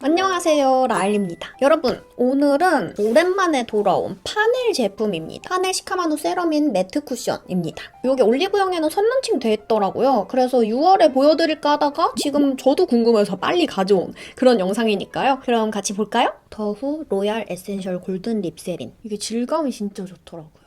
안녕하세요, 라일입니다. 여러분, 오늘은 오랜만에 돌아온 파넬 제품입니다. 파넬 시카마누 세라믹 매트 쿠션입니다. 이게 올리브영에는 선런칭 돼 있더라고요. 그래서 6월에 보여드릴까 하다가 지금 저도 궁금해서 빨리 가져온 그런 영상이니까요. 그럼 같이 볼까요? 더후 로얄 에센셜 골든 립세린. 이게 질감이 진짜 좋더라고요.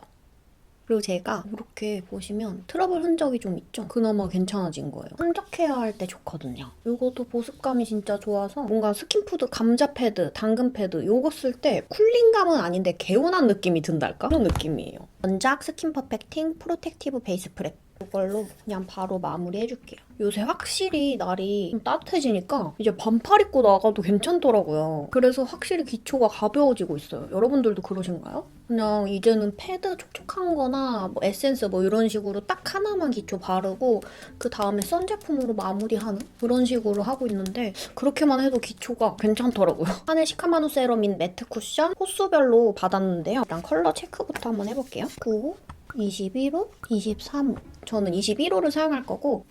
그리고 제가 이렇게 보시면 트러블 흔적이 좀 있죠? 그나마 괜찮아진 거예요. 흔적 케어할 때 좋거든요. 이것도 보습감이 진짜 좋아서 뭔가 스킨푸드 감자 패드, 당근 패드 이거 쓸 때 쿨링감은 아닌데 개운한 느낌이 든달까? 그런 느낌이에요. 원작 스킨 퍼펙팅 프로텍티브 베이스 프랩. 이걸로 그냥 바로 마무리해줄게요. 요새 확실히 날이 좀 따뜻해지니까 이제 반팔 입고 나가도 괜찮더라고요. 그래서 확실히 기초가 가벼워지고 있어요. 여러분들도 그러신가요? 그냥 이제는 패드 촉촉한 거나 뭐 에센스 뭐 이런 식으로 딱 하나만 기초 바르고 그 다음에 선 제품으로 마무리하는 그런 식으로 하고 있는데 그렇게만 해도 기초가 괜찮더라고요. 파넬 시카마누 세라믹 매트 쿠션 호수별로 받았는데요. 일단 컬러 체크부터 한번 해볼게요. 9, 21호, 23호. 저는 21호를 사용할 거고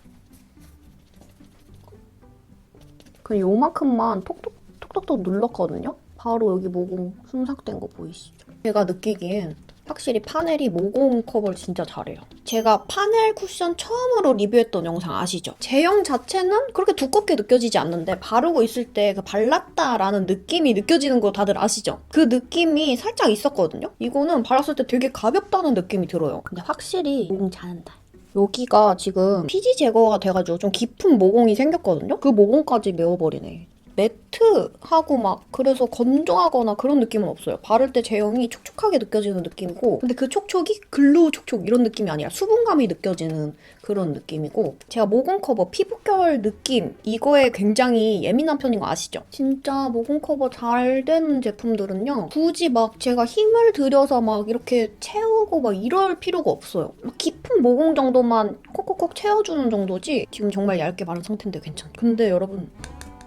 그냥 요만큼만 톡톡톡톡 눌렀거든요? 바로 여기 모공 순삭된 거 보이시죠? 제가 느끼기엔 확실히 파넬이 모공 커버를 진짜 잘해요. 제가 파넬 쿠션 처음으로 리뷰했던 영상 아시죠? 제형 자체는 그렇게 두껍게 느껴지지 않는데 바르고 있을 때 그 발랐다라는 느낌이 느껴지는 거 다들 아시죠? 그 느낌이 살짝 있었거든요? 이거는 발랐을 때 되게 가볍다는 느낌이 들어요. 근데 확실히 모공 잘한다. 여기가 지금 피지 제거가 돼가지고 좀 깊은 모공이 생겼거든요? 그 모공까지 메워버리네. 매트하고 막 그래서 건조하거나 그런 느낌은 없어요. 바를 때 제형이 촉촉하게 느껴지는 느낌이고 근데 그 촉촉이 글로우 촉촉 이런 느낌이 아니라 수분감이 느껴지는 그런 느낌이고 제가 모공 커버, 피부결 느낌 이거에 굉장히 예민한 편인 거 아시죠? 진짜 모공 커버 잘 되는 제품들은요 굳이 막 제가 힘을 들여서 막 이렇게 채우고 막 이럴 필요가 없어요. 막 깊은 모공 정도만 콕콕콕 채워주는 정도지 지금 정말 얇게 바른 상태인데 괜찮죠? 근데 여러분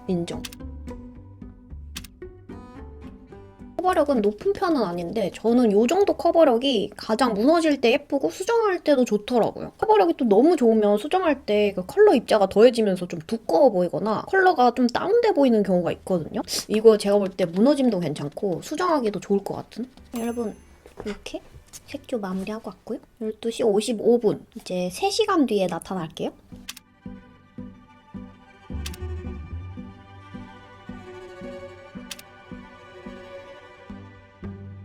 인정. 커버력은 높은 편은 아닌데 저는 이 정도 커버력이 가장 무너질 때 예쁘고 수정할 때도 좋더라고요. 커버력이 또 너무 좋으면 수정할 때 그 컬러 입자가 더해지면서 좀 두꺼워 보이거나 컬러가 좀 다운돼 보이는 경우가 있거든요. 이거 제가 볼 때 무너짐도 괜찮고 수정하기도 좋을 것 같은? 여러분 이렇게 색조 마무리하고 왔고요. 12시 55분 이제 3시간 뒤에 나타날게요.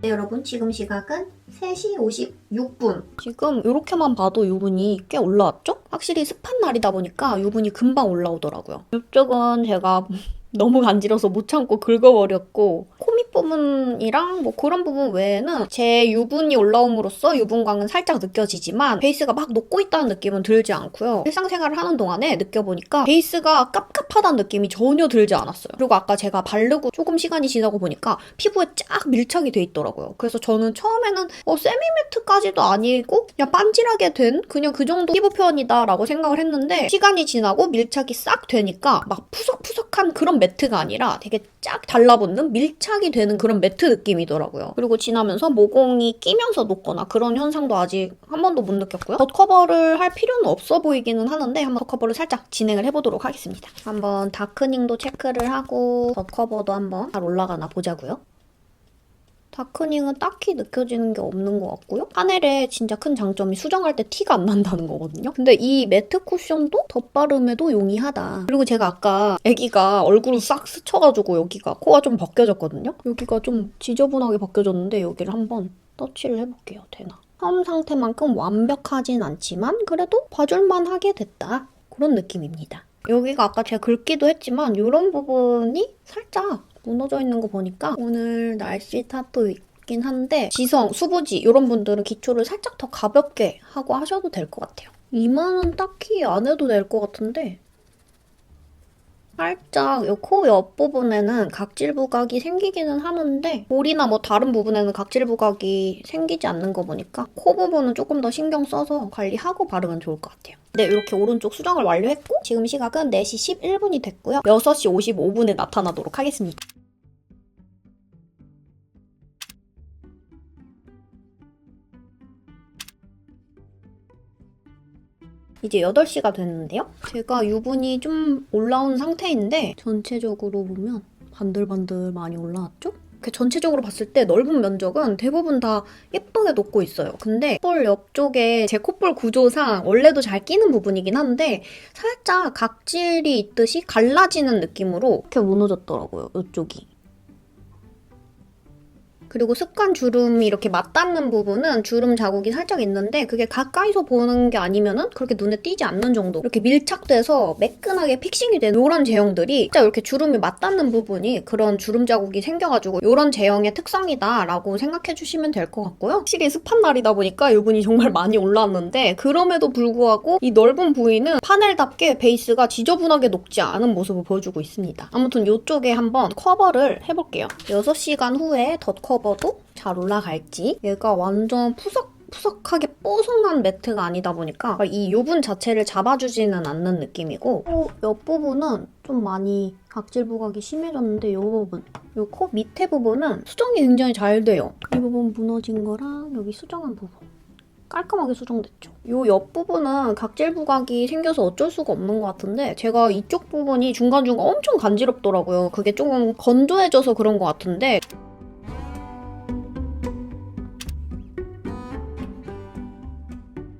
네, 여러분 지금 시각은 3시 56분. 지금 이렇게만 봐도 유분이 꽤 올라왔죠? 확실히 습한 날이다 보니까 유분이 금방 올라오더라고요. 이쪽은 제가 너무 간지러서 못 참고 긁어버렸고 코밑 부분이랑 뭐 그런 부분 외에는 제 유분이 올라옴으로써 유분광은 살짝 느껴지지만 베이스가 막 녹고 있다는 느낌은 들지 않고요. 일상생활을 하는 동안에 느껴보니까 베이스가 깝깝하다는 느낌이 전혀 들지 않았어요. 그리고 아까 제가 바르고 조금 시간이 지나고 보니까 피부에 쫙 밀착이 돼 있더라고요. 그래서 저는 처음에는 세미매트까지도 아니고 그냥 반질하게 된 그냥 그 정도 피부 표현이다 라고 생각을 했는데 시간이 지나고 밀착이 싹 되니까 막 푸석푸석한 그런 매트가 아니라 되게 쫙 달라붙는 밀착이 되는 그런 매트 느낌이더라고요. 그리고 지나면서 모공이 끼면서 녹거나 그런 현상도 아직 한 번도 못 느꼈고요. 덧 커버를 할 필요는 없어 보이기는 하는데 한번 덧 커버를 살짝 진행을 해보도록 하겠습니다. 한번 다크닝도 체크를 하고 덧 커버도 한번 잘 올라가나 보자고요. 다크닝은 딱히 느껴지는 게 없는 것 같고요. 파넬의 진짜 큰 장점이 수정할 때 티가 안 난다는 거거든요. 근데 이 매트 쿠션도 덧바름에도 용이하다. 그리고 제가 아까 애기가 얼굴을 싹 스쳐가지고 여기가 코가 좀 벗겨졌거든요. 여기가 좀 지저분하게 벗겨졌는데 여기를 한번 터치를 해볼게요. 되나? 처음 상태만큼 완벽하진 않지만 그래도 봐줄만 하게 됐다. 그런 느낌입니다. 여기가 아까 제가 긁기도 했지만 이런 부분이 살짝 무너져 있는 거 보니까 오늘 날씨 탓도 있긴 한데 지성, 수부지 이런 분들은 기초를 살짝 더 가볍게 하고 하셔도 될 것 같아요. 이마는 딱히 안 해도 될 것 같은데 살짝 이 코 옆부분에는 각질 부각이 생기기는 하는데 볼이나 뭐 다른 부분에는 각질 부각이 생기지 않는 거 보니까 코 부분은 조금 더 신경 써서 관리하고 바르면 좋을 것 같아요. 네, 이렇게 오른쪽 수정을 완료했고 지금 시각은 4시 11분이 됐고요. 6시 55분에 나타나도록 하겠습니다. 이제 8시가 됐는데요. 제가 유분이 좀 올라온 상태인데 전체적으로 보면 반들반들 많이 올라왔죠? 이렇게 전체적으로 봤을 때 넓은 면적은 대부분 다 예쁘게 녹고 있어요. 근데 콧볼 옆쪽에 제 콧볼 구조상 원래도 잘 끼는 부분이긴 한데 살짝 각질이 있듯이 갈라지는 느낌으로 이렇게 무너졌더라고요, 이쪽이. 그리고 습관 주름이 이렇게 맞닿는 부분은 주름 자국이 살짝 있는데 그게 가까이서 보는 게 아니면은 그렇게 눈에 띄지 않는 정도. 이렇게 밀착돼서 매끈하게 픽싱이 된 이런 제형들이 진짜 이렇게 주름이 맞닿는 부분이 그런 주름 자국이 생겨가지고 이런 제형의 특성이다라고 생각해 주시면 될 것 같고요. 확실히 습한 날이다 보니까 유분이 정말 많이 올라왔는데 그럼에도 불구하고 이 넓은 부위는 파넬답게 베이스가 지저분하게 녹지 않은 모습을 보여주고 있습니다. 아무튼 이쪽에 한번 커버를 해볼게요. 6시간 후에 덧 커버도 잘 올라갈지. 얘가 완전 푸석푸석하게 뽀송한 매트가 아니다 보니까 이 유분 자체를 잡아주지는 않는 느낌이고 옆부분은 좀 많이 각질 부각이 심해졌는데 이 부분, 이 코 밑에 부분은 수정이 굉장히 잘 돼요. 이 부분 무너진 거랑 여기 수정한 부분 깔끔하게 수정됐죠. 이 옆부분은 각질 부각이 생겨서 어쩔 수가 없는 것 같은데 제가 이쪽 부분이 중간중간 엄청 간지럽더라고요. 그게 조금 건조해져서 그런 것 같은데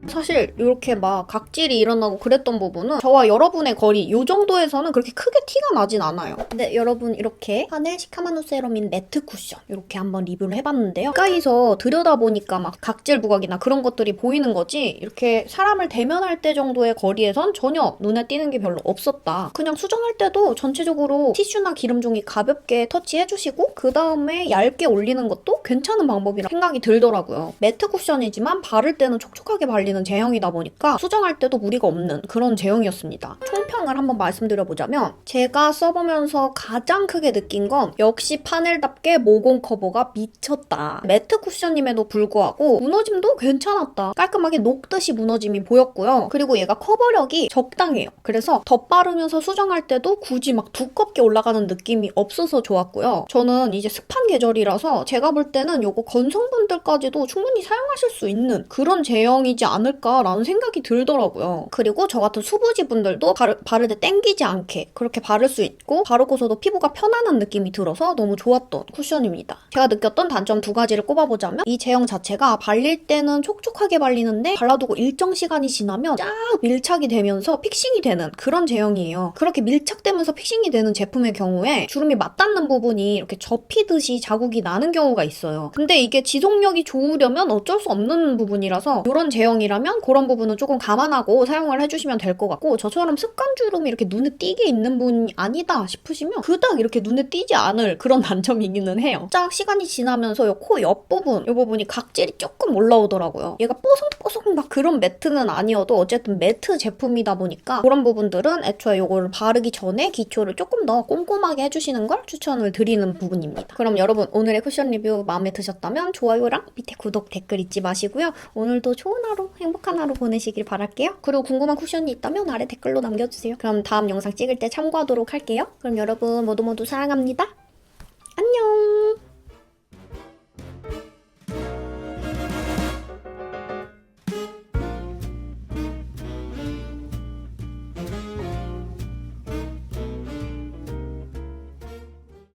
사실 이렇게 막 각질이 일어나고 그랬던 부분은 저와 여러분의 거리 이 정도에서는 그렇게 크게 티가 나진 않아요. 근데 여러분 이렇게 파넬 시카마누 세럼인 매트 쿠션 이렇게 한번 리뷰를 해봤는데요. 가까이서 들여다보니까 막 각질 부각이나 그런 것들이 보이는 거지 이렇게 사람을 대면할 때 정도의 거리에선 전혀 눈에 띄는 게 별로 없었다. 그냥 수정할 때도 전체적으로 티슈나 기름종이 가볍게 터치해주시고 그 다음에 얇게 올리는 것도 괜찮은 방법이라 생각이 들더라고요. 매트 쿠션이지만 바를 때는 촉촉하게 발리는 제형이다 보니까 수정할 때도 무리가 없는 그런 제형이었습니다. 총평을 한번 말씀드려보자면 제가 써보면서 가장 크게 느낀 건 역시 파넬답게 모공 커버가 미쳤다. 매트 쿠션임에도 불구하고 무너짐도 괜찮았다. 깔끔하게 녹듯이 무너짐이 보였고요. 그리고 얘가 커버력이 적당해요. 그래서 덧바르면서 수정할 때도 굳이 막 두껍게 올라가는 느낌이 없어서 좋았고요. 저는 이제 습한 계절이라서 제가 볼 때는 요거 건성분들까지도 충분히 사용하실 수 있는 그런 제형이지 않을까라는 생각이 들더라고요. 그리고 저 같은 수부지 분들도 바를 때 땡기지 않게 그렇게 바를 수 있고 바르고서도 피부가 편안한 느낌이 들어서 너무 좋았던 쿠션입니다. 제가 느꼈던 단점 2가지를 꼽아보자면 이 제형 자체가 발릴 때는 촉촉하게 발리는데 발라두고 일정 시간이 지나면 쫙 밀착이 되면서 픽싱이 되는 그런 제형이에요. 그렇게 밀착되면서 픽싱이 되는 제품의 경우에 주름이 맞닿는 부분이 이렇게 접히듯이 자국이 나는 경우가 있어요. 근데 이게 지속력이 좋으려면 어쩔 수 없는 부분이라서 이런 제형이라면 그런 부분은 조금 감안하고 사용을 해주시면 될 것 같고 저처럼 습관주름이 이렇게 눈에 띄게 있는 분이 아니다 싶으시면 그닥 이렇게 눈에 띄지 않을 그런 단점이기는 해요. 쫙 시간이 지나면서 이 코 옆부분 이 부분이 각질이 조금 올라오더라고요. 얘가 뽀송뽀송 막 그런 매트는 아니어도 어쨌든 매트 제품이다 보니까 그런 부분들은 애초에 이거를 바르기 전에 기초를 조금 더 꼼꼼하게 해주시는 걸 추천을 드리는 부분입니다. 그럼 여러분 오늘의 쿠션 리뷰 마음에 드셨다면 좋아요랑 밑에 구독 댓글 잊지 마시고요. 오늘도 좋은 하루 행복한 하루 보내시길 바랄게요. 그리고 궁금한 쿠션이 있다면 아래 댓글로 남겨주세요. 그럼 다음 영상 찍을 때 참고하도록 할게요. 그럼 여러분 모두 사랑합니다.